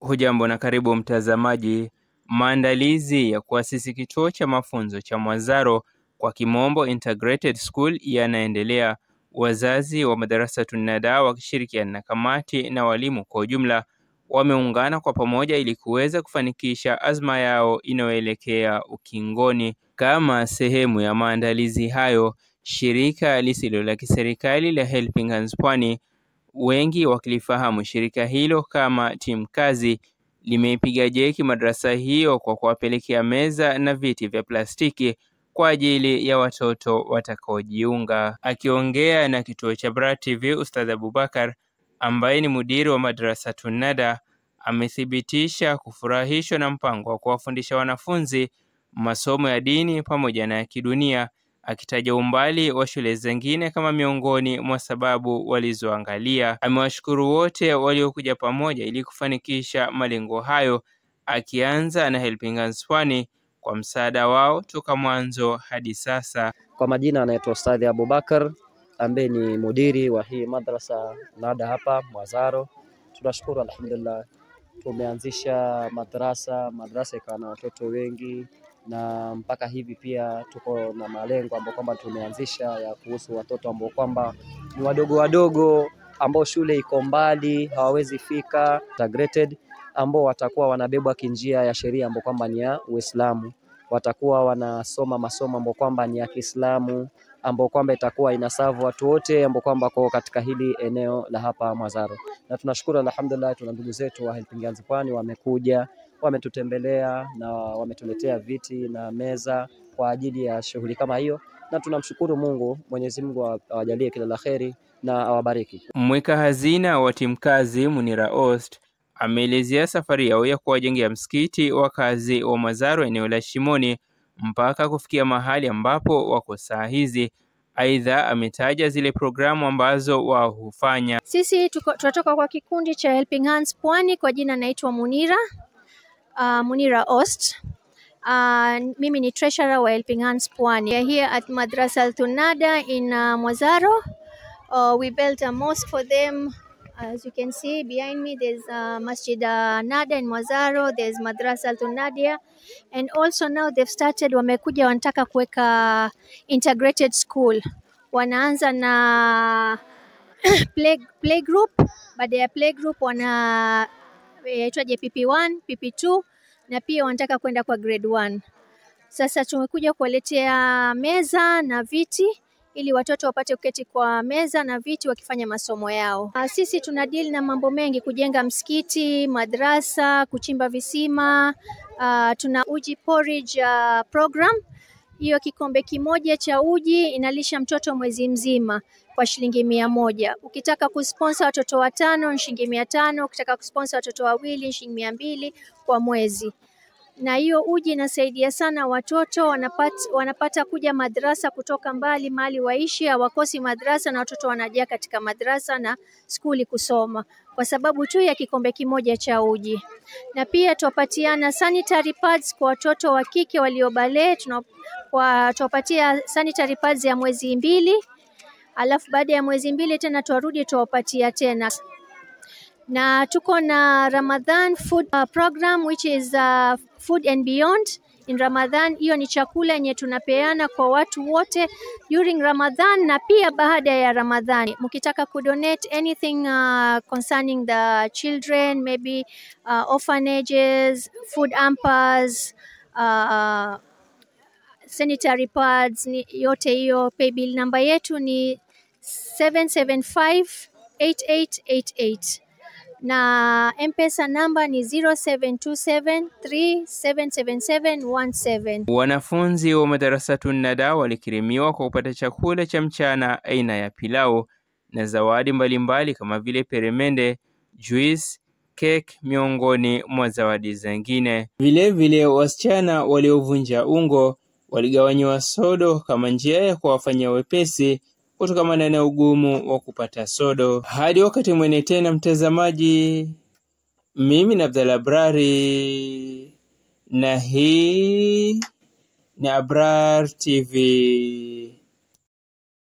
Hujambo na karibu mtazamaji. Maandalizi ya kuasisi kituo cha mafunzo cha Mwazaro kwa kimombo Integrated School yanaendelea. Wazazi wa Madrasatun Nada wakishirikiana na kamati na walimu kwa ujumla wameungana kwa pamoja ili kuweza kufanikisha azma yao inayoelekea ukingoni. Kama sehemu ya maandalizi hayo, shirika lisilo la kiserikali la Helping Hands Pwani, wengi wakilifahamu shirika hilo kama timu kazi, limeipiga jeki madrasa hiyo kwa kuwapelekea meza na viti vya plastiki kwa ajili ya watoto watakaojiunga. Akiongea na kituo cha Bra TV, Ustadh Abubakar ambaye ni mudiri wa Madrasatun Nada amethibitisha kufurahishwa na mpango wa kuwafundisha wanafunzi masomo ya dini pamoja na ya kidunia, akitaja umbali wa shule zingine kama miongoni mwa sababu walizoangalia. Amewashukuru wote waliokuja pamoja ili kufanikisha malengo hayo, akianza na Helping Hands Pwani kwa msaada wao toka mwanzo hadi sasa. Kwa majina anaitwa Ustadh Abubakar ambaye ni mudiri wa hii madrasa Nada hapa Mwazaro. Tunashukuru alhamdulillah, tumeanzisha madrasa ikawa na watoto wengi, na mpaka hivi pia tuko na malengo ambayo kwamba tumeanzisha ya kuhusu watoto ambao kwamba ni wadogo ambao shule iko mbali hawawezi fika, integrated ambao watakuwa wanabebwa kinjia ya sheria ambao kwamba ni ya Uislamu, watakuwa wanasoma masomo ambao kwamba ni ya Kiislamu, ambao kwamba itakuwa inasavu watu wote ambao kwamba kwa katika hili eneo la hapa Mwazaro. Na tunashukuru alhamdulillah, tuna ndugu zetu wa Helping Hands Pwani wamekuja, wametutembelea na wametuletea viti na meza kwa ajili ya shughuli kama hiyo, na tunamshukuru Mungu. Mwenyezi Mungu awajalie kila la kheri na awabariki. Mweka hazina wa timkazi Munira Ost ameelezea safari yao ya kuwajengea msikiti wakazi wa Mwazaro eneo la Shimoni mpaka kufikia mahali ambapo wako saa hizi. Aidha, ametaja zile programu ambazo wao hufanya. Sisi tunatoka kwa kikundi cha Helping Hands Pwani, kwa jina naitwa Munira Ost. Mimi ni treasurer wa Helping Hands Pwani. We are here at Madrasatun Nada in Mwazaro. We built a mosque for them. As you can see behind me, there's Masjid Nada in Mwazaro, there's Madrasatun Nadia, and also now they've started, wamekuja wanataka kuweka integrated school. Wanaanza na play group, baada ya play group yaitwa PP1, PP2, na pia wanataka kwenda kwa grade 1. Sasa tumekuja kuwaletea meza na viti ili watoto wapate kuketi kwa meza na viti wakifanya masomo yao. Sisi tuna deal na mambo mengi: kujenga msikiti, madrasa, kuchimba visima. Tuna uji porridge program. Hiyo kikombe kimoja cha uji inalisha mtoto mwezi mzima kwa shilingi 100. Ukitaka kusponsor watoto 5 ni shilingi 500, ukitaka kusponsor watoto 2 ni shilingi 200 kwa mwezi. Na hiyo uji inasaidia sana watoto, wanapata kuja madrasa kutoka mbali mahali waishi, hawakosi madrasa na watoto wanajaa katika madrasa na skuli kusoma kwa sababu tu ya kikombe kimoja cha uji. Na pia tuwapatiana sanitary pads kwa watoto wa kike waliobale. Tuwapatia sanitary pads ya mwezi 2, alafu baada ya mwezi 2 tena tuwarudi tuwapatia tena. Na tuko na Ramadan food program which is food and beyond in Ramadan. Hiyo ni chakula yenye tunapeana kwa watu wote during Ramadan na pia baada ya Ramadhani. Mkitaka kudonate anything concerning the children, maybe orphanages, food hampers, sanitary pads, yote hiyo, paybill number yetu ni 7758888 na M-Pesa namba ni 0727377717. Wanafunzi wa Madrasatun Nada walikirimiwa kwa kupata chakula cha mchana aina ya pilau na zawadi mbalimbali kama vile peremende, juice, cake miongoni mwa zawadi zingine. Vile wasichana waliovunja ungo waligawanywa sodo kama njia ya kuwafanyia wepesi kutokana na ugumu wa kupata sodo. Hadi wakati mwingine tena mtazamaji, mimi ni Abdalla Abrari na hii ni Abrar TV.